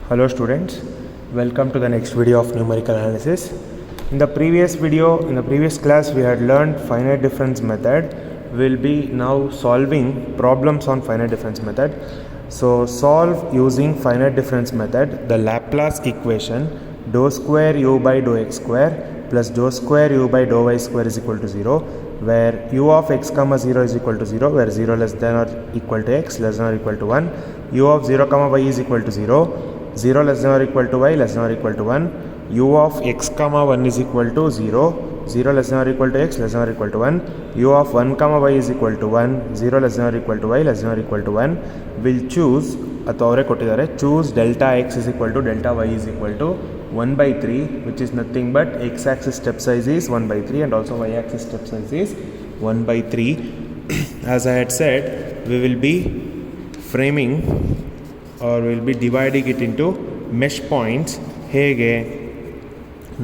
Hello students, welcome to the next video of numerical analysis. In the previous class we had learned finite difference method. We will be now solving problems on finite difference method. So solve using finite difference method the Laplace equation dou square u by dou x square plus dou square u by dou y square is equal to 0, where u of x comma 0 is equal to 0, where 0 less than or equal to x less than or equal to 1, u of 0 comma y is equal to 0, 0 less than or equal to y less than or equal to 1, u of x comma 1 is equal to 0, 0 less than or equal to x less than or equal to 1, u of 1 comma y is equal to 1, 0 less than or equal to y less than or equal to 1. Will choose ಅಥವಾ ಅವರೇ ಕೊಟ್ಟಿದ್ದಾರೆ, choose delta x is equal to delta y is equal to 1 by 3, which is nothing but x axis step size is 1 by 3 and also y axis step size is 1 by 3. As I had said, we will be framing or we will be dividing it into mesh points. ಹೇಗೆ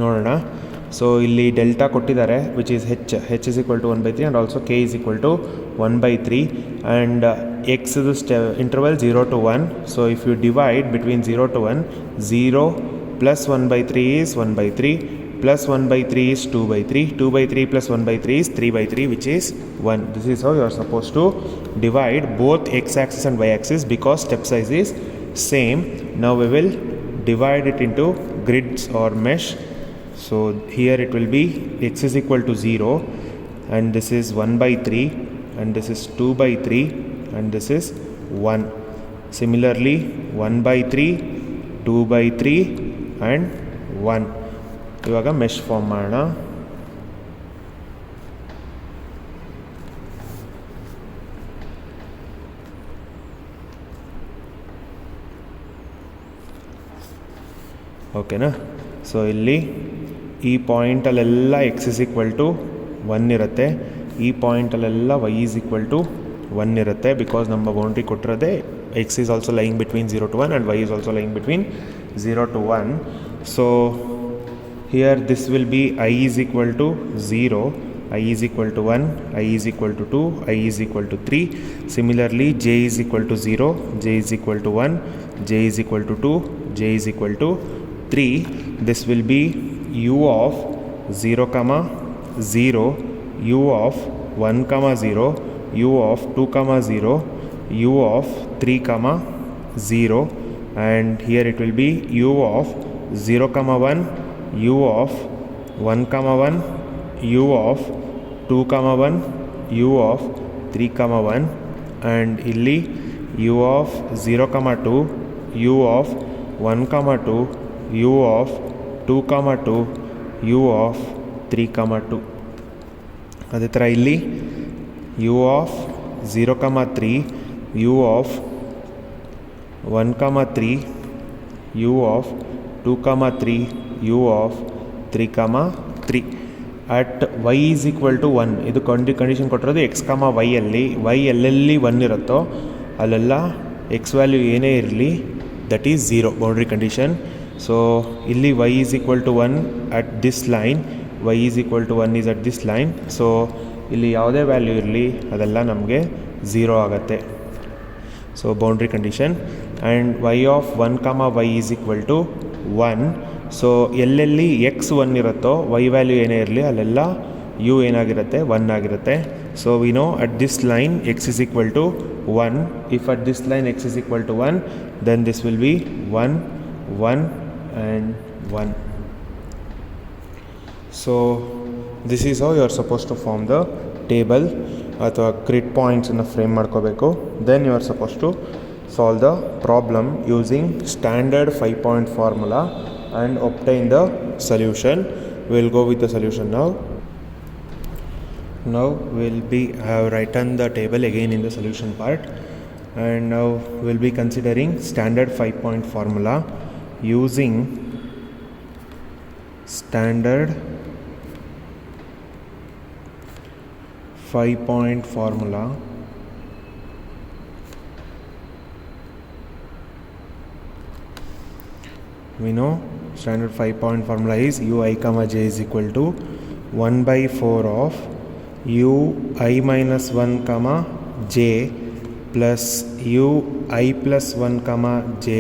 ನೋಡೋಣ. So ಇಲ್ಲಿ delta ಕೊಟ್ಟಿದ್ದಾರೆ, which is h is equal to 1 by 3 and also k is equal to 1 by 3 and x is interval 0 to 1. So if you divide between 0 to 1, 0 plus 1 by 3 is 1 by 3 plus 1 by 3 is 2 by 3, 2 by 3 plus 1 by 3 is 3 by 3, which is 1. This is how you are supposed to divide both x axis and y axis because step size is same. Now we will divide it into grids or mesh. So here it will be x is equal to 0 and this is 1 by 3 and this is 2 by 3 and this is 1. Similarly 1 by 3, 2 by 3 and 1. ಇವಾಗ mesh form ಮಾಡೋಣ. ಓಕೆನಾ. So ಇಲ್ಲಿ ಈ ಪಾಯಿಂಟಲ್ಲೆಲ್ಲ x is equal to 1 ಇರುತ್ತೆ, ಈ ಪಾಯಿಂಟಲ್ಲೆಲ್ಲ y is equal to 1 ಇರುತ್ತೆ, ಬಿಕಾಸ್ ನಮ್ಮ ಬೌಂಡ್ರಿ ಕೊಟ್ಟಿರೋದೇ x is also lying between 0 to 1 and y is also lying between 0 to 1. So here this will be I is equal to 0, I is equal to 1, I is equal to 2, I is equal to 3. Similarly j is equal to 0, j is equal to 1, j is equal to 2, j is equal to 3. This will be u of 0 comma 0, u of 1 comma 0, u of 2 comma 0, u of 3 comma 0, and here it will be u of 0 comma 1, u of 1 comma 1, u of 2 comma 1, u of 3 comma 1, and illi u of 0 comma 2, u of 1 comma 2, u of 2 comma 2, u of 3 comma 2. ಅದೇ ಥರ ಇಲ್ಲಿ u of 0 comma 3, u of 1 comma 3, u of 2 comma 3, u of 3 comma 3. at y is equal to 1, ಇದು condition ಕೊಟ್ಟಿರೋದು x comma y ಅಲ್ಲಿ, y ಎಲ್ಲೆಲ್ಲಿ 1 ಇರುತ್ತೋ ಅಲ್ಲೆಲ್ಲ x value ಏನೇ ಇರಲಿ that is 0 boundary condition. So ಇಲ್ಲಿ y is equal to 1 at this line, y is equal to 1 is at this line. So ಇಲ್ಲಿ ಯಾವುದೇ ವ್ಯಾಲ್ಯೂ ಇರಲಿ ಅದೆಲ್ಲ ನಮಗೆ 0 ಆಗುತ್ತೆ. So boundary condition. And y of 1 comma y is equal to 1. So ಎಲ್ಲೆಲ್ಲಿ x 1 ಇರುತ್ತೋ y value ಏನೇ ಇರಲಿ ಅಲ್ಲೆಲ್ಲ u ಏನಾಗಿರುತ್ತೆ 1 ಆಗಿರುತ್ತೆ. So we know at this line x is equal to 1. If at this line x is equal to 1, then this will be 1, 1 and 1. So this is how you are supposed to form the table ಅಥವಾ grid ಪಾಯಿಂಟ್ಸನ್ನು frame ಮಾಡ್ಕೋಬೇಕು. Then you are suppose to solve the problem using standard 5-point formula and obtain the solution. We will go with the solution now. Now have written the table again in the solution part, and now we will be considering standard 5-point formula. Using standard 5-point formula, we know standard 5-point formula is ui comma j is equal to 1 by 4 of ui minus 1 comma j plus ui plus 1 comma j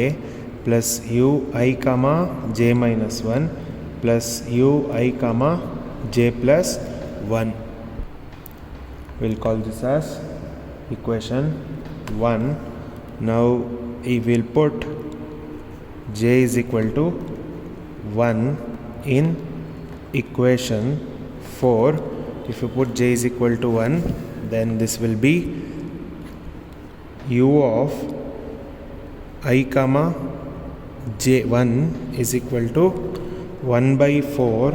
plus ui comma j minus 1 plus ui comma j plus 1. We'll call this as equation 1. Now we will put j is equal to 1 in equation 4. If you put j is equal to 1, then this will be u of I comma j1 is equal to 1 by 4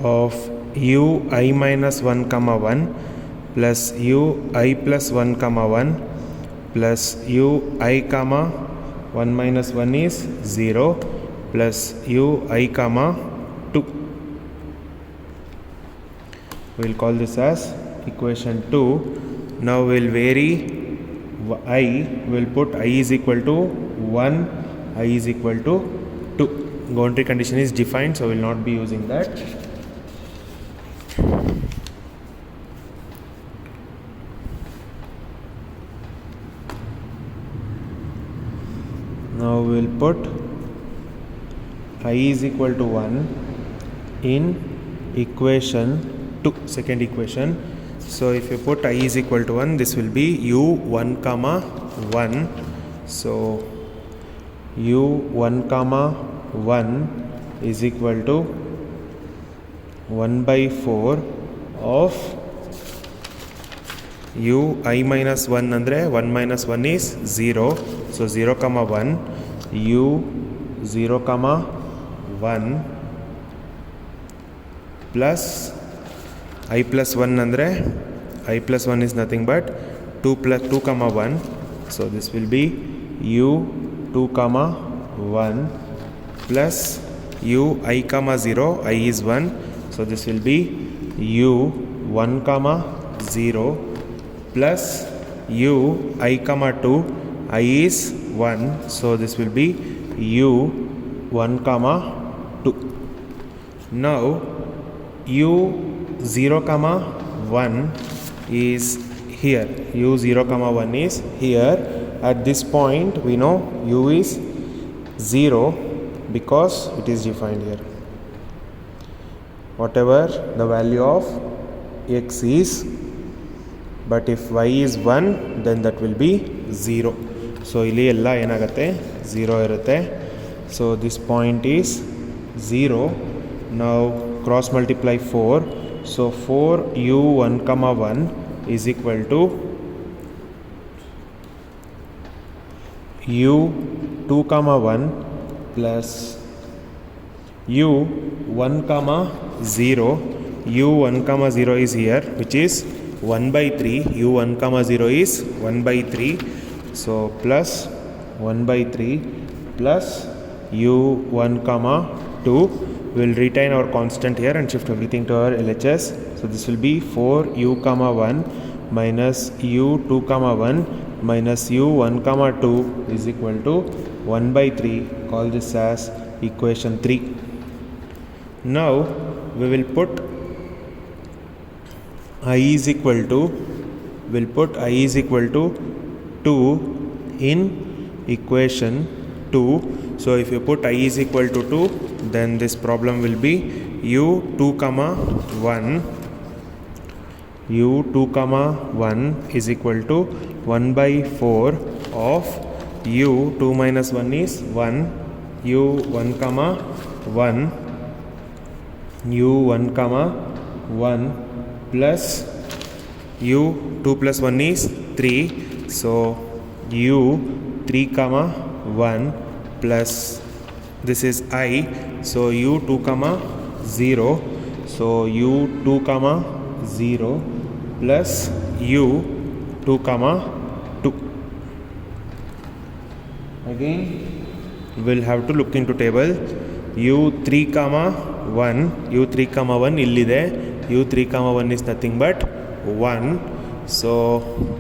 of u I minus 1 comma 1 plus u I plus 1 comma 1 plus u I comma 1 minus 1 is 0 plus u I comma 2. We'll call this as equation 2. Now we'll vary I. We'll put I is equal to 1, I is equal to 2. Boundary condition is defined, so we'll not be using that. Now we'll put I is equal to 1 in equation 2, second equation. So if you put I is equal to 1, this will be u1 comma 1. So u1 comma 1 is equal to 1 by 4 of u I minus 1 andre 1 minus 1 is 0. So 0 comma 1 u 0 comma 1 plus I plus 1 andre I plus 1 is nothing but 2 plus 2 comma 1. So this will be u 2 comma 1 plus u I comma 0, I is 1. So this will be u 1 comma 0 plus u I comma 2, I is 1. So this will be u 1 comma 2. Now u 0 comma 1 is here, u 0 comma 1 is here. At this point we know u is 0 because it is defined here. Whatever the value of x is, but if y is 1, then that will be 0. So ಇಲ್ಲಿ ಎಲ್ಲ ಏನಾಗುತ್ತೆ 0 ಇರುತ್ತೆ. So this point is 0. Now cross multiply 4. So 4u1 comma 1 is equal to u2 comma 1 plus u1 comma 0. u1 comma 0 is here, which is 1 by 3. u1 comma 0 is 1 by 3. So plus 1 by 3 plus u1 comma 2. We'll retain our constant here and shift everything to our LHS. So this will be 4u comma 1 minus u2 comma 1 minus u1 comma 2 is equal to 1 by 3. Call this as equation 3. Now we will put I is equal to, we'll put I is equal to 2 in equation 2. So if you put I is equal to 2, then this problem will be u2 comma 1. u2 comma 1 is equal to 1 by 4 of u2 minus 1 is 1, u1 comma 1, u1 comma 1 plus u2 plus 1 is 3. So u3 comma 1 plus this is I. So u2 comma 0. So u2 comma 0 plus u2 comma 2. Again we'll have to look into table. u3 comma 1, u3 comma 1 illide, u3 comma 1 is nothing but 1. So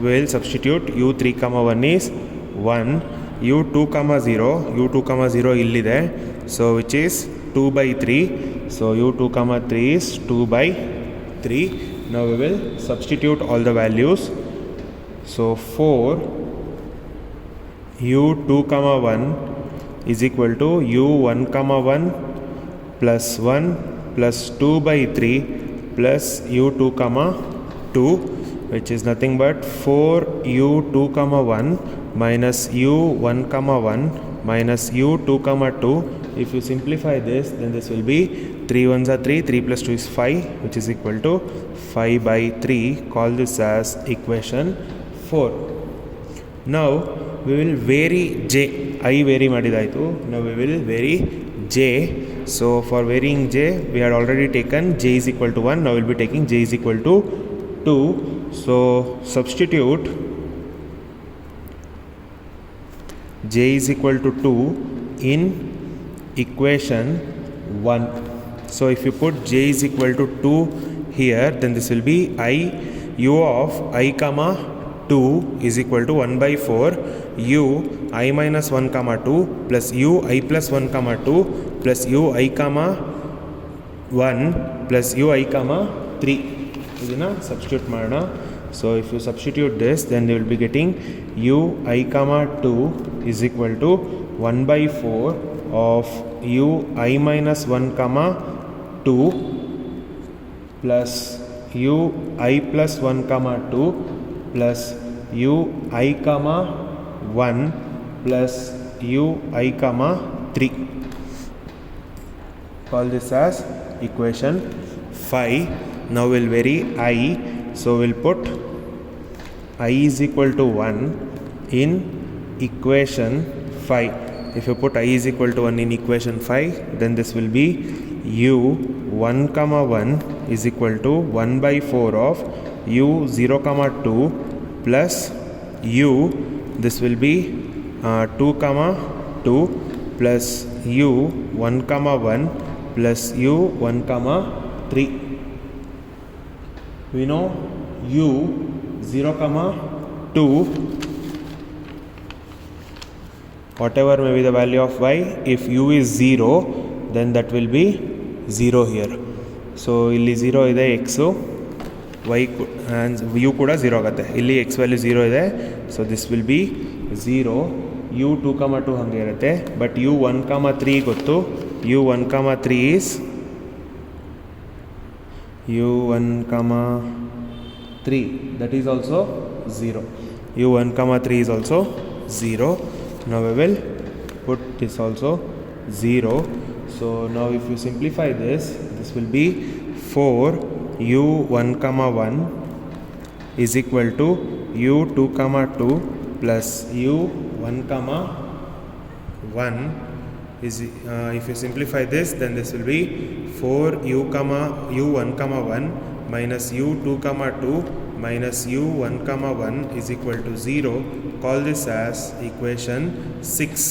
we'll substitute u3 comma 1 is 1. u2 comma 0, u2 comma 0 illide, so which is 2 by 3. So u2 comma 3 is 2 by 3. Now we will substitute all the values. So 4 u2 comma 1 is equal to u1 comma 1 plus 1 plus 2 by 3 plus u2 comma 2, which is nothing but 4u2 comma 1 minus u1 comma 1 minus u2 comma 2. If you simplify this, then this will be 3 ones are 3, 3 plus 2 is 5, which is equal to 5 by 3. Call this as equation 4. Now we will vary j. I vary madidaitu. Now we will vary j. So for varying j, we had already taken j is equal to 1. Now we will be taking j is equal to 2. So substitute j is equal to 2 in equation 1. So if you put j is equal to 2 here, then this will be u of I comma 2 is equal to 1 by 4 u I minus 1 comma 2 plus u I plus 1 comma 2 plus u I comma 1 plus u I comma 3. ಇದನ್ನು substitute ಮಾಡೋಣ. So if you substitute this, then you will be getting u I comma 2 is equal to 1 by 4 of u I minus 1 comma 2 plus u I plus 1 comma 2 plus u I comma 1 plus u I comma 3. Call this as equation 5. Now we'll vary I. So we'll put I is equal to 1 in equation 5. If you put I is equal to 1 in equation 5, then this will be u 1 comma 1 is equal to 1 by 4 of u 0 comma 2 plus u, this will be 2 comma 2 plus u 1 comma 1 plus u 1 comma 3. We know u 0 comma 2, whatever may be the value of y, if u is 0, then that will be 0 here. So ಇಲ್ಲಿ 0 ಇದೆ x, y and u ಕೂಡ 0 ಆಗುತ್ತೆ. ಇಲ್ಲಿ x value 0 ಇದೆ. So this will be 0. u 2 comma 2 ಹಾಗೆ ಇರುತ್ತೆ. But u 1 comma 3 ಗೊತ್ತು. u 1 comma 3 is u 1 comma 3, that is also 0. u 1 comma 3 is also 0. Now we will put this also 0. So now if you simplify this, this will be 4 u 1 comma 1 is equal to u 2 comma 2 plus u 1 comma 1 is if you simplify this, then this will be 4 u 1 comma 1 minus u 2 comma 2 minus u 1 comma 1 is equal to 0. Call this as equation 6.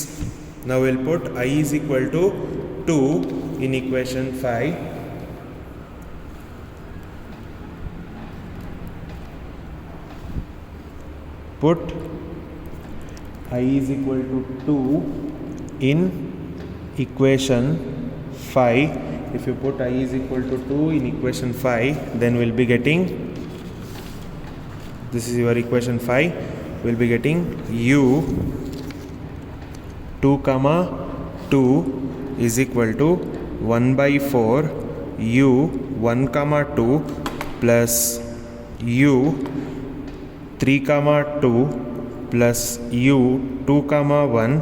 Now we'll put I is equal to 2 in equation 5. Put I is equal to 2 in equation 5. If you put I is equal to 2 in equation 5, then we'll be getting, this is your equation 5, we'll be getting u 2 comma 2 is equal to 1 by 4 u 1 comma 2 plus u 3 comma 2 plus u 2 comma 1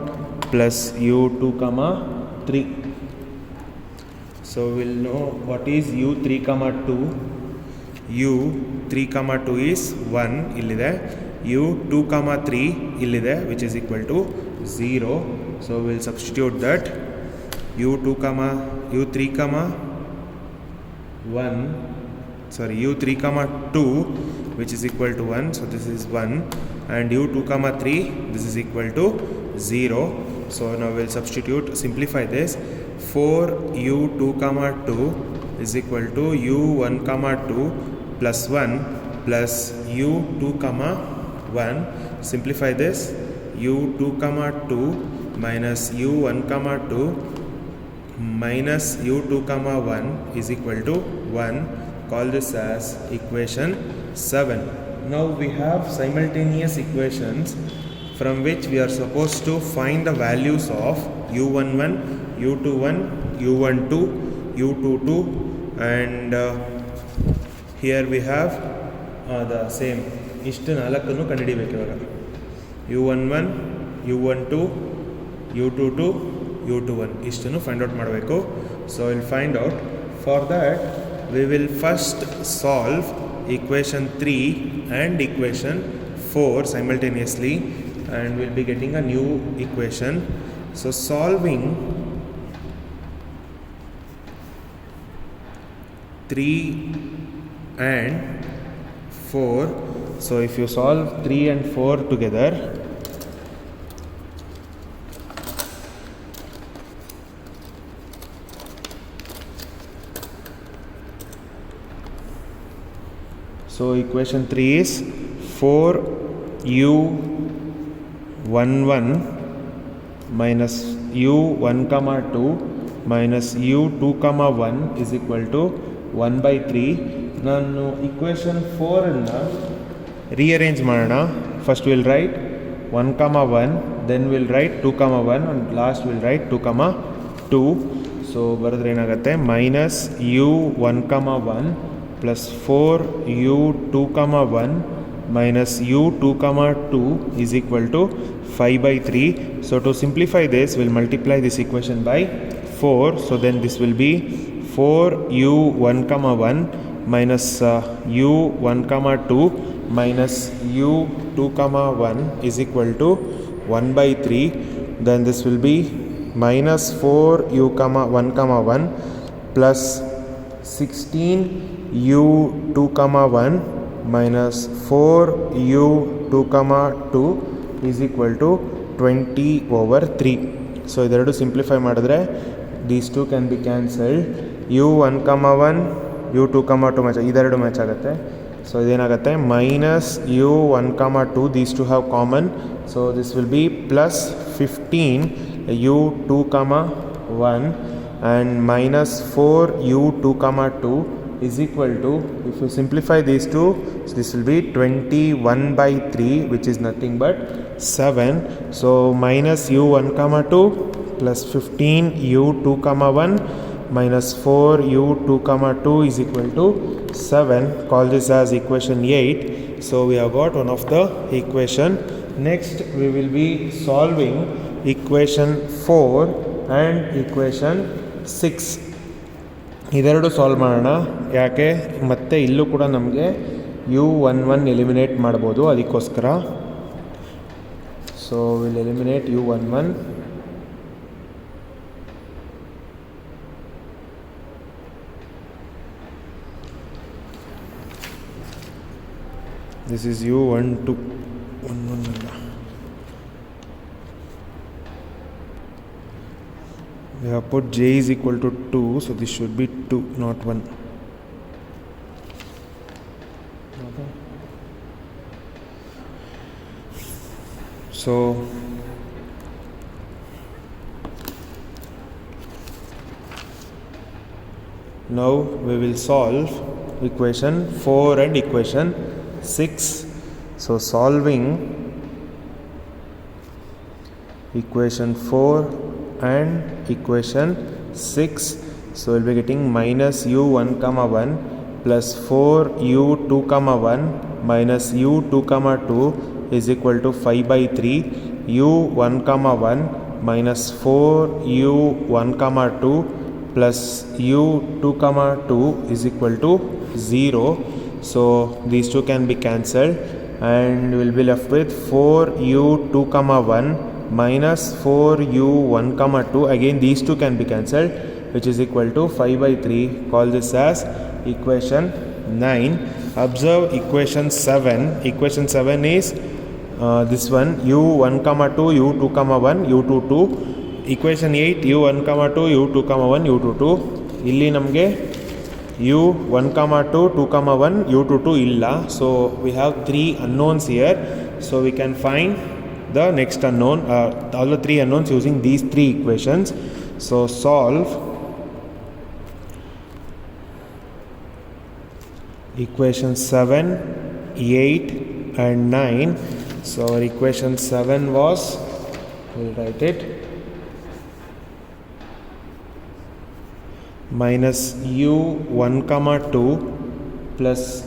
plus u 2 comma 3. So we'll know what is u 3 comma 2. u 3 comma 2 is 1 illide, u 2 comma 3 illide, which is equal to 0. So we'll substitute that u 3 comma 1, sorry, u 3 comma 2, which is equal to 1. So this is 1, and u 2 comma 3, this is equal to 0. So now we'll substitute, simplify this. 4 u 2 comma 2 is equal to u 1 comma 2 plus 1 plus u 2 comma 1. Simplify this. u 2 comma 2 minus u 1 comma 2 minus u 2 comma 1 is equal to 1. Call this as equation 7. Now we have simultaneous equations from which we are supposed to find the values of u11, u21, u12, u22, and here we have the same ಇಷ್ಟು ನಾಲ್ಕನ್ನು ಕಂಡುಹಿಡಿಬೇಕು ಇವಾಗ. u11, u12, u22, u21 ಇಷ್ಟನ್ನು find out ಮಾಡಬೇಕು. So will find out. For that we will first solve equation 3 and equation 4 simultaneously, and we'll be getting a new equation. So solving 3 and 4, so if you solve 3 and 4 together, so equation 3 is 4u11 minus u1, 2 minus u2, 1 is equal to 1 by 3. ನಾನು equation 4 rearrange ಮಾಡೋಣ. First we'll write 1, 1, then we'll write 2, 1, and last we'll write 2, 2. So ಬರೆದ್ರೆ ಏನಾಗುತ್ತೆ, minus u1, 1 plus 4u2, 1 minus u2, 2 is equal to 5 by 3. So to simplify this, we'll multiply this equation by 4. So then this will be 4u1, 1 minus u1, 2 minus u2, 1 is equal to 1 by 3. Then this will be minus 4u1, 1 plus 16u2, 1 minus 4u2, 2 is equal to 20 over 3. So ಇದೆರಡು simplify ಮಾಡಿದ್ರೆ these two can be cancelled. u1, 1 u2, 2 match, ಇದೆರಡು match ಆಗುತ್ತೆ. So ಇದೇನಾಗುತ್ತೆ, minus u1, 2 these two have common, so this will be plus 15 u2, 1 and minus 4u2, 2 is equal to, if you simplify these two, so this will be 21 by 3, which is nothing but 7. So minus u1, 2 plus 15 u2, 1 minus 4u2, 2 is equal to 7. Call this as equation 8. So we have got one of the equation. Next we will be solving equation 4 and equation 6. ಇದೆರಡು solve ಮಾಡೋಣ. ಯಾಕೆ ಮತ್ತೆ ಇಲ್ಲೂ ಕೂಡ ನಮಗೆ u11 eliminate ಮಾಡ್ಬೋದು, ಅದಕ್ಕೋಸ್ಕರ. So will eliminate u11. This is u12, 11 ಅಲ್ಲ. We have put j is equal to 2, so this should be 2, not 1. Okay. So now we will solve equation 4 and equation 6. So solving equation 4 and equation 6, so we'll be getting minus u1, 1 plus 4u2, 1 minus u2, 2 is equal to 5 by 3. u1, 1 minus 4u1, 2 plus u2, 2 is equal to 0. So these two can be cancelled and we'll be left with 4u2, 1 minus 4u1, 2. Again these two can be cancelled, which is equal to 5 by 3. Call this as equation 9. Observe equation 7. Equation 7 is this one, u1, 2, u2, 1, u22. Equation 8, u1, 2, u2, 1, u22. ಇಲ್ಲಿ ನಮಗೆ u1, 2, 2, 1, u22 ಇಲ್ಲ. So we have 3 unknowns here. So we can find the next unknown, all the 3 unknowns using these 3 equations. So solve equation 7, 8 and 9. So our equation 7 was, we'll write it, minus u1 comma 2 plus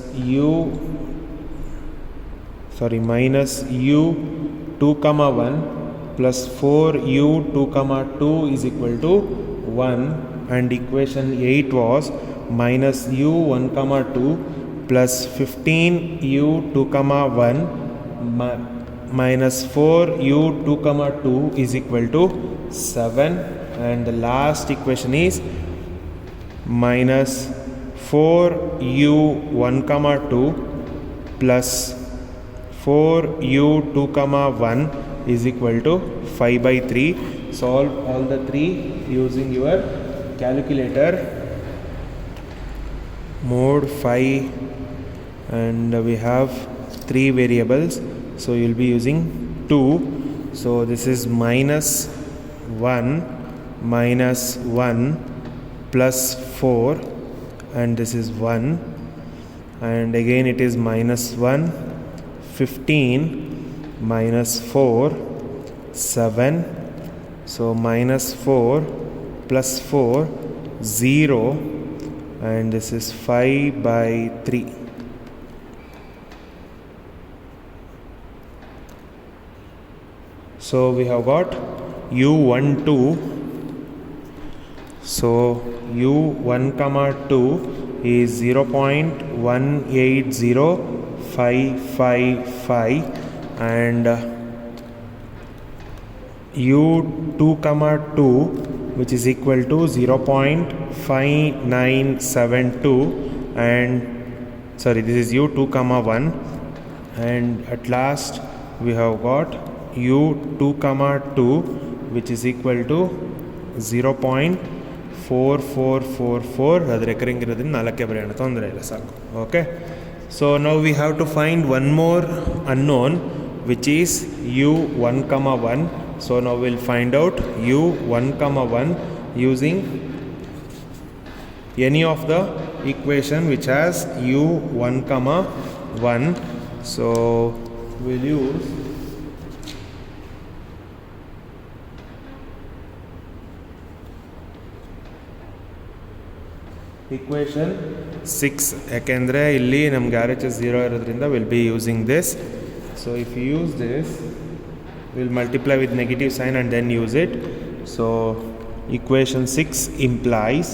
minus u2 comma 1 plus 4u2 comma 2 is equal to 1, and equation 8 was minus u1 comma 2 plus 15u2 comma 1 minus 4u2 comma 2 is equal to 7, and the last equation is minus 4u1 comma 2 plus 4u2 comma 1 is equal to 5 by 3. Solve all the three using your calculator. Mode 5, and we have 3 variables, so you'll be using 2. So this is minus 1 minus 1 plus 4, and this is 1, and again it is minus 1, 15 minus 4, 7. So minus 4 plus 4, 0, and this is 5 by 3. So we have got u12. So u1 comma 2 is 0.180555, and u2 comma 2, which is equal to 0.5972, and this is u2 comma 1, and at last we have got u2 comma 2, which is equal to 0.4444. ಅದು recurring ಇರೋದ್ರಿಂದ 4ಕ್ಕೆ ಬರೆಯೋಣ, ತೊಂದರೆ ಇಲ್ಲ, ಸಾಕು. Okay, so ನಾವು we have to find one more unknown, which is u1 comma 1. So now we'll find out u1 comma 1 using any of the equation which has u1 comma 1. So we'll use equation 6, ಯಾಕೆಂದರೆ ಇಲ್ಲಿ ನಮ್ಗೆ RHS 0 ಇರೋದ್ರಿಂದ will be using this. So if you use this, we'll multiply with negative sign and then use it. So equation 6 implies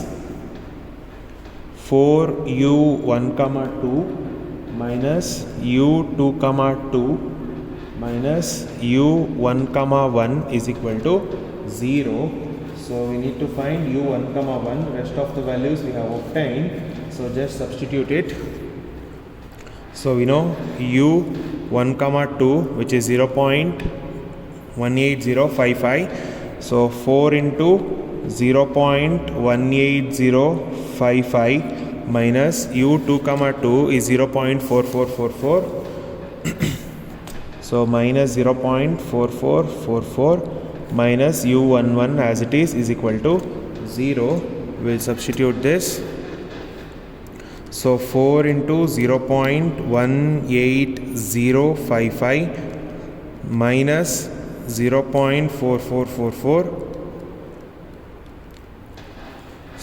4u1 comma 2 minus u2 comma 2 minus u1 comma 1 is equal to 0. So we need to find u1 comma 1. Rest of the values we have obtained, so just substitute it. So we know u1 comma 2, which is 0.18055. So 4 into 0.18055 minus u2 comma 2 is 0.4444. So minus 0.4444 minus u11 as it is equal to 0. We'll substitute this. So 4 into 0.18055 minus 0.4444.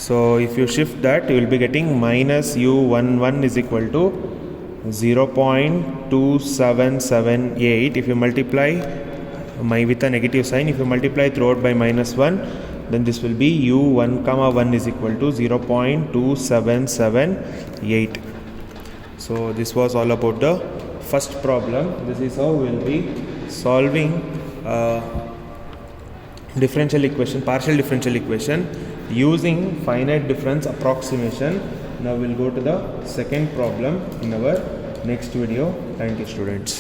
So if you shift that, you will be getting minus u11 is equal to 0.2778. If you multiply with a negative sign, if you multiply throughout by minus 1, then this will be u1 comma 1 is equal to 0.2778. So this was all about the first problem. This is how we will be solving differential equation, partial differential equation using finite difference approximation. Now we'll go to the second problem in our next video. Thank you, students.